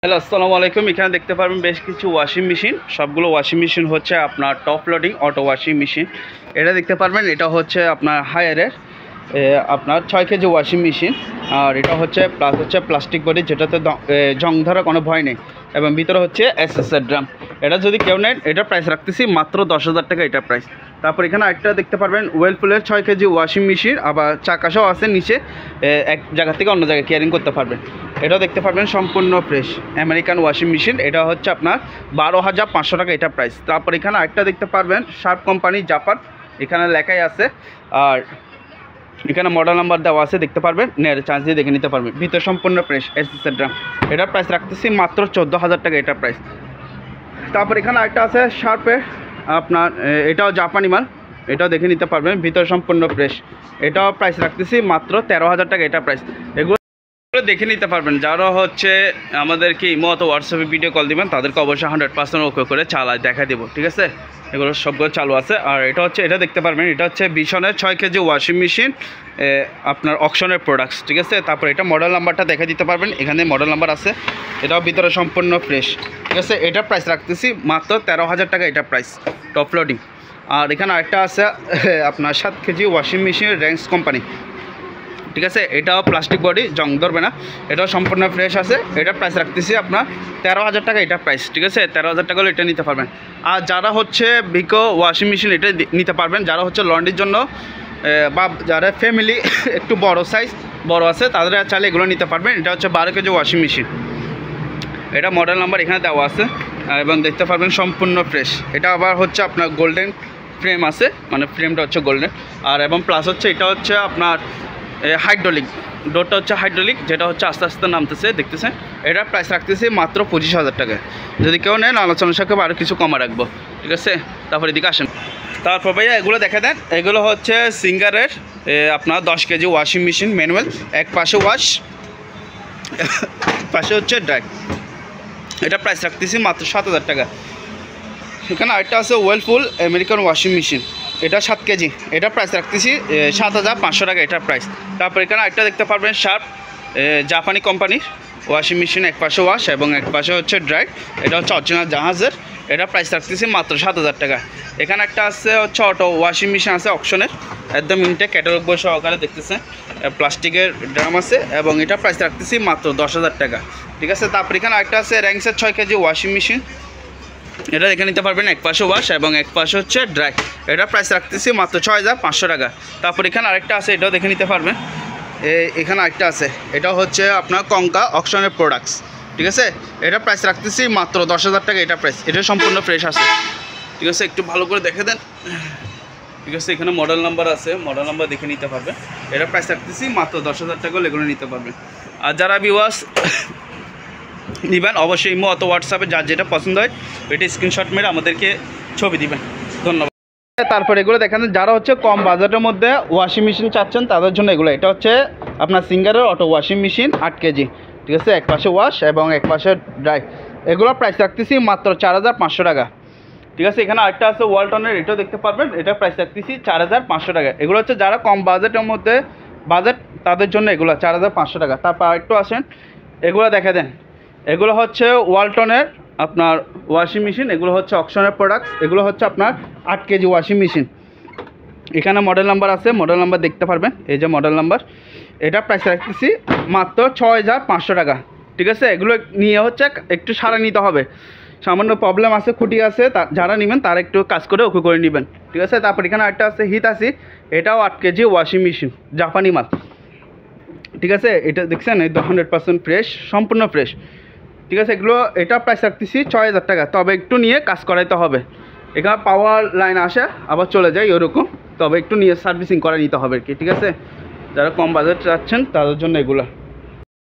Hello, আসসালামু আলাইকুম। এখানে দেখতে পারবেন বেশ কিছু ওয়াশিং মেশিন। সবগুলো ওয়াশিং মেশিন হচ্ছে আপনার top loading auto washing machine. এটা দেখতে পারবেন, এটা হচ্ছে আপনার হায়ারের আপনার 6 কেজি ওয়াশিং মেশিন। আর এটা হচ্ছে প্লাস্টিক বডি, যেটাতে জং ধরার কোনো ভয় নেই, এবং ভিতরে হচ্ছে এসএসএর ড্রাম। এটা যদি কেউ নেন, এটার প্রাইস রাখতেছি মাত্র 10,000 টাকা এটার প্রাইস। তারপর এখানে একটা দেখতে পারবেন ওয়েলপুলের 6 কেজি ওয়াশিং মেশিন, আবার চাকাসও আছে নিচে, এক জায়গা থেকে অন্য জায়গায় ক্যারিং করতে পারবেন। এটাও দেখতে পারবেন সম্পূর্ণ ফ্রেশ আমেরিকান ওয়াশিং মেশিন। এটা হচ্ছে আপনার 12,500 টাকা এটা প্রাইস। তারপর এখানে আরেকটা দেখতে পারবেন শার্প কোম্পানি জাপান, এখানে লেখাই আছে, আর এখানে মডেল নাম্বার দেওয়া আছে, দেখতে পারবেন, নেড়ে চার্জ দিয়ে দেখে নিতে পারবেন। ভিতরে সম্পূর্ণ ফ্রেশ এসএসএর ড্রাম। এটার প্রাইস রাখতেছি মাত্র 14,000 টাকা এটার প্রাইস। তারপর এখানে আরেকটা আছে শার্পের আপনার, এটাও জাপানি মাল, এটাও দেখে নিতে পারবেন, ভিতরে সম্পূর্ণ ফ্রেশ। এটাও প্রাইস রাখতেছি মাত্র 13,000 টাকা এটা প্রাইস। এগুলো দেখে নিতে পারবেন। যারা হচ্ছে আমাদেরকে ইমো অথবা হোয়াটসঅ্যাপে ভিডিও কল দিবেন, তাদেরকে অবশ্যই 100% ওকে করে চালায় দেখা দেবো, ঠিক আছে? এগুলো সবগুলো চালু আছে। আর এটা হচ্ছে, এটা দেখতে পারবেন, এটা হচ্ছে বিশনের 6 কেজি ওয়াশিং মেশিন, আপনার অকশনের প্রোডাক্টস, ঠিক আছে? তারপর এটা মডেল নাম্বারটা দেখে দিতে পারবেন, এখানে মডেল নাম্বার আছে। এটাও ভিতরে সম্পূর্ণ ফ্রেশ, ঠিক আছে? এটার প্রাইস রাখতেছি মাত্র 13,000 টাকা এটা প্রাইস, টপ লোডিং। আর এখানে আরেকটা আছে আপনার 7 KG washing machine ranks company, ঠিক আছে? এটাও প্লাস্টিক বডি, জং ধরবে না, এটাও সম্পূর্ণ ফ্রেশ আছে। এটার প্রাইস রাখতেছি আপনার 13,000 টাকা এটা প্রাইস, ঠিক আছে? 13,000 টাকা হলে এটা নিতে পারবেন। আর যারা হচ্ছে ভিকো ওয়াশিং মেশিন, এটা নিতে পারবেন। যারা হচ্ছে লন্ড্রির জন্য বা যারা ফ্যামিলি একটু বড় সাইজ বড় আছে, তাদের চাইলে এগুলো নিতে পারবেন। এটা হচ্ছে 12 কেজি ওয়াশিং মেশিন, এটা মডেল নাম্বার এখানে দেওয়া আছে, এবং দেখতে পারবেন সম্পূর্ণ ফ্রেশ। এটা আবার হচ্ছে আপনার গোল্ডেন ফ্রেম আছে, মানে ফ্রেমটা হচ্ছে গোল্ডেন। আর এবং প্লাস হচ্ছে এটা হচ্ছে আপনার হাইড্রোলিক, ডোরটা হচ্ছে হাইড্রোলিক, যেটা হচ্ছে আস্তে আস্তে নামতেছে, দেখতেছেন? এটার প্রাইস রাখতেছি মাত্র 25,000 টাকা। যদি কেউ নেন, আলোচনা সাপেক্ষে আরও কিছু কমা রাখবো, ঠিক আছে? তারপর এদিকে আসেন। তারপর ভাইয়া এগুলো দেখা দেন, এগুলো হচ্ছে সিঙ্গারের আপনার 10 কেজি ওয়াশিং মেশিন ম্যানুয়াল, এক পাশে ওয়াশ, পাশে হচ্ছে ড্রাই। এটা প্রাইস রাখতেছি মাত্র 7,000 টাকা। এখানে আরেকটা আছে ওয়েলপুল আমেরিকান ওয়াশিং মেশিন, এটা 7 কেজি, এটা প্রাইস রাখতেছি 7,500 টাকা এটার প্রাইস। তারপর এখানে আরেকটা দেখতে পারবেন শার্প জাপানি কোম্পানির ওয়াশিং মেশিন, এক পাশে ওয়াশ এবং এক পাশে হচ্ছে ড্রাই। এটা হচ্ছে অরিজিনাল জাহাজের, এটা প্রাইস রাখতেছি মাত্র 7,000 টাকা। এখানে একটা আছে হচ্ছে অটো ওয়াশিং মেশিন আছে অকশনের, একদম ইনটেক ক্যাটালগ বই সহকারে, দেখতেছেন? প্লাস্টিকের ড্রাম আছে, এবং এটা প্রাইস রাখতেছি মাত্র 10,000 টাকা, ঠিক আছে? তারপর এখানে আরেকটা আছে র্যাঙ্কসের 6 কেজি ওয়াশিং মেশিন, এটা দেখে নিতে পারবেন, এক পাশে ওয়াশ এবং এক পাশে হচ্ছে ড্রাই। এটা প্রাইস রাখতেছি মাত্র 6,500 টাকা। তারপর এখানে আরেকটা আছে, এটাও দেখে নিতে পারবেন। এখানে আরেকটা আছে, এটা হচ্ছে আপনার কঙ্কা অকশনের প্রোডাক্টস, ঠিক আছে? এটা প্রাইস রাখতেছি মাত্র 10,000 টাকা এটা প্রাইস। এটা সম্পূর্ণ ফ্রেশ আছে, ঠিক আছে? একটু ভালো করে দেখে দেন, ঠিক আছে? এখানে মডেল নাম্বার আছে, মডেল নাম্বার দেখে নিতে পারবেন। এটা প্রাইস রাখতেছি মাত্র 10,000 টাকা, এগুলো নিতে পারবেন। আর যারা ভিউয়ার্স নেবেন, অবশ্যই ইমো অথবা হোয়াটসঅ্যাপে যার যেটা পছন্দ হয় এটা স্ক্রিনশট মেরে আমাদেরকে ছবি দিবেন। ধন্যবাদ। তারপর এগুলো দেখেন, যারা হচ্ছে কম বাজেটের মধ্যে ওয়াশিং মেশিন চাচ্ছেন, তাদের জন্য এগুলো। এটা হচ্ছে আপনার সিঙ্গারের অটো ওয়াশিং মেশিন 8 কেজি, ঠিক আছে? এক পাশে ওয়াশ এবং এক পাশে ড্রাই। এগুলোর প্রাইস রাখতেছি মাত্র 4,500 টাকা, ঠিক আছে? এখানে আরেকটা আছে ওয়ালটনের, এটাও দেখতে পারবেন, এটা প্রাইস রাখতেছি 4,500 টাকা। এগুলো হচ্ছে যারা কম বাজেটের মধ্যে তাদের জন্য এগুলো 4,500 টাকা। তারপর আরেকটু আসেন, এগুলো দেখে দেন, এগুলো হচ্ছে ওয়ালটনের আপনার ওয়াশিং মেশিন, এগুলো হচ্ছে অকশনের প্রোডাক্টস, এগুলো হচ্ছে আপনার 8 কেজি ওয়াশিং মেশিন। এখানে মডেল নাম্বার আছে, মডেল নাম্বার দেখতে পারবেন, এই যে মডেল নাম্বার। এটা প্রাইস রাখতেছি মাত্র 6,500 টাকা, ঠিক আছে? এগুলো নিয়ে হচ্ছে একটু সারা নিতে হবে, সামান্য প্রবলেম আছে, খুঁটি আছে, যারা নেবেন তারা একটু কাজ করে ওকে করে নেবেন, ঠিক আছে? তারপর এখানে একটা আছে হিতাসি, এটাও 8 কেজি ওয়াশিং মেশিন, জাপানি মাল, ঠিক আছে? এটা দেখছেন, এই 100% ফ্রেশ, সম্পূর্ণ ফ্রেশ, ঠিক আছে? এগুলো এটা প্রাইস রাখতেছি 6,000 টাকা। তবে একটু নিয়ে কাজ করাইতে হবে, এখানে পাওয়ার লাইন আসে আবার চলে যায় ওরকম, তবে একটু নিয়ে সার্ভিসিং করে নিতে হবে আর কি, ঠিক আছে? যারা কম বাজেট চাচ্ছেন তাদের জন্য এগুলো।